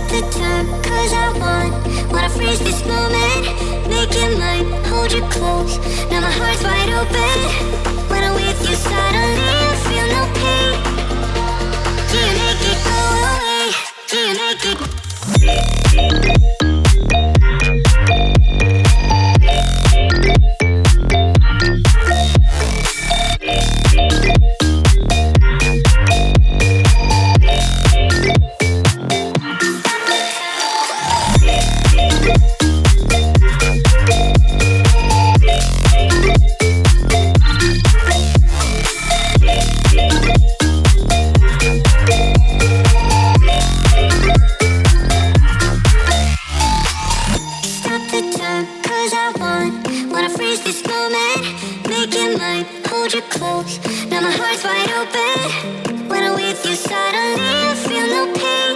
the time, cause I wanna freeze this moment. Make it mine, hold you close. Now my heart's wide open. When I'm with you, suddenly I feel no pain. Do you make it go away? Do you make it? Wanna freeze this moment, make it mine, hold you close. Now my heart's wide open. When I'm with you, suddenly I feel no pain.